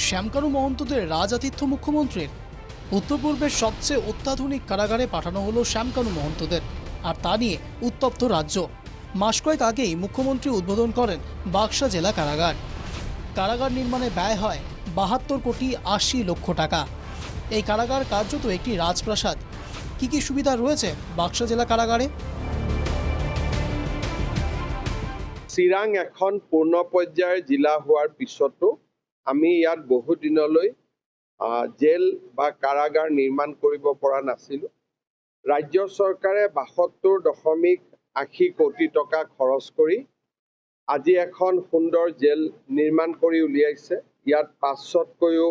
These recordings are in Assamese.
শ্যামকানু মহন্তদের রাজাতিথ্য মুখ্যমন্ত্রীর। উত্তর পূর্বের সবচেয়ে অত্যাধুনিক কারাগারে পাঠানো হলো শ্যামকানু মহন্তদের, আর তা নিয়ে উত্তপ্ত রাজ্য। মাস কয়েক আগেই মুখ্যমন্ত্রী উদ্বোধন করেন বাক্সা জেলা কারাগার। কারাগার নির্মাণে ব্যয় হয় ৭২ কোটি ৮০ লক্ষ টাকা। এই কারাগার কার্যত একটি রাজপ্রাসাদ। কি কি সুবিধা রয়েছে বাক্সা জেলা কারাগারে? চিৰাং এখন পূৰ্ণ পৰ্যায়ৰ জিলা হোৱাৰ পিছতো আমি ইয়াত বহু দিনলৈ জেল বা কাৰাগাৰ নিৰ্মাণ কৰিব পৰা নাছিলোঁ। ৰাজ্য চৰকাৰে ৭২.৮০ কোটি টকা খৰচ কৰি আজি এখন সুন্দৰ জেল নিৰ্মাণ কৰি উলিয়াইছে। ইয়াত ৫০০তকৈও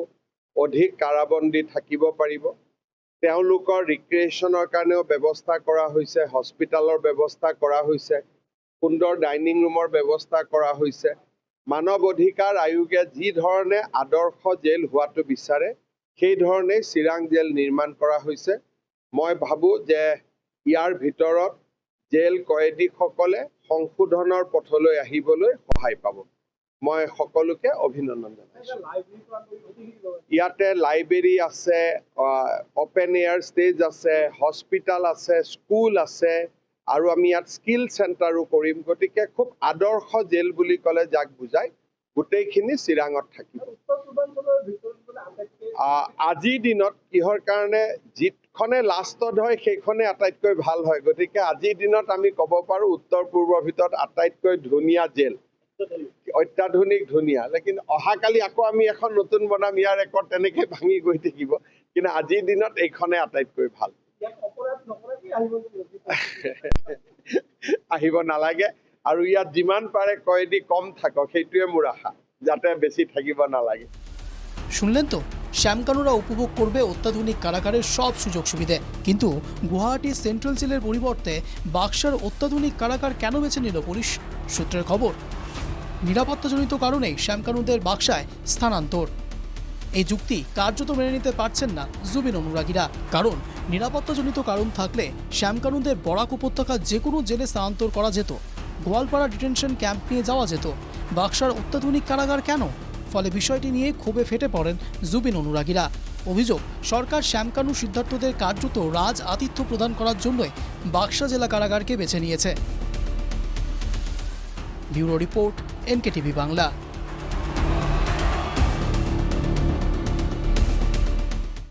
অধিক কাৰাবন্দী থাকিব পাৰিব। তেওঁলোকৰ ৰিক্ৰিয়েশ্যনৰ কাৰণেও ব্যৱস্থা কৰা হৈছে, হস্পিটেলৰ ব্যৱস্থা কৰা হৈছে, সুন্দৰ ডাইনিং ৰুমৰ ব্যৱস্থা কৰা হৈছে। মানৱ অধিকাৰ আয়োগে যি ধৰণে আদৰ্শ জেল হোৱাটো বিচাৰে সেই ধৰণেই চিৰাং জেল নিৰ্মাণ কৰা হৈছে। মই ভাবোঁ যে ইয়াৰ ভিতৰত জেল কয়েদীসকলে সংশোধনৰ পথলৈ আহিবলৈ সহায় পাব। মই সকলোকে অভিনন্দন জনাইছোঁ। ইয়াতে লাইব্ৰেৰী আছে, অপেন এয়াৰ ষ্টেজ আছে, হস্পিটেল আছে, স্কুল আছে, আৰু আমি ইয়াত স্কিল চেণ্টাৰো কৰিম। গতিকে খুব আদৰ্শ জেল বুলি ক'লে যাক বুজায় গোটেইখিনি চিৰাঙত থাকিব। আজিৰ দিনত কিহৰ কাৰণে যিখনে লাষ্টত হয় সেইখনে আটাইতকৈ ভাল হয়। গতিকে আজিৰ দিনত আমি ক'ব পাৰোঁ উত্তৰ পূৰ্বৰ ভিতৰত আটাইতকৈ ধুনীয়া জেল, অত্যাধুনিক ধুনীয়া। লেকিন অহাকালি আকৌ আমি এখন নতুন বনাম, ইয়াৰ ৰেকৰ্ড তেনেকৈ ভাঙি গৈ থাকিব। কিন্তু আজিৰ দিনত এইখনে আটাইতকৈ ভাল। আহিব নালাগে, আৰু ইয়াত যিমান পাৰে কয়েদী কম থাকক সেইটোৱে মোৰ আশা, যাতে বেছি থাকিব নালাগে। শুনলেন তো, শ্যামকানুরা উপভোগ করবে অত্যাধুনিক কারাগারের সব সুযোগ সুবিধে। কিন্তু গুয়াহাটি সেন্ট্রাল জেলের পরিবর্তে বাক্সার অত্যাধুনিক কারাগার কেন বেছে নিল পুলিশ? সূত্রের খবর, নিরাপত্তাজনিত কারণেই শ্যামকানুদের বাক্সায় স্থানান্তর। এই যুক্তি কার্যত মেনে নিতে পারছেন না জুবিন অনুরাগীরা। কারণ নিরাপত্তাজনিত কারণ থাকলে শ্যামকানুদের বরাক উপত্যকার যে কোনো জেলে স্থানান্তর করা যেত। গোয়ালপাড়া ডিটেনশন ক্যাম্প নিয়ে যাওয়া যেত। বাক্সার অত্যাধুনিক কারাগার কেন? ফলে বিষয়টি নিয়ে ক্ষোভে ফেটে পড়েন জুবিন অনুরাগীরা। অভিযোগ, সরকার শ্যামকানু সিদ্ধার্থদের কার্যত রাজ আতিথ্য প্রদান করার জন্যই বাক্সা জেলা কারাগারকে বেছে নিয়েছে। Bureau report, NKTV Bangla.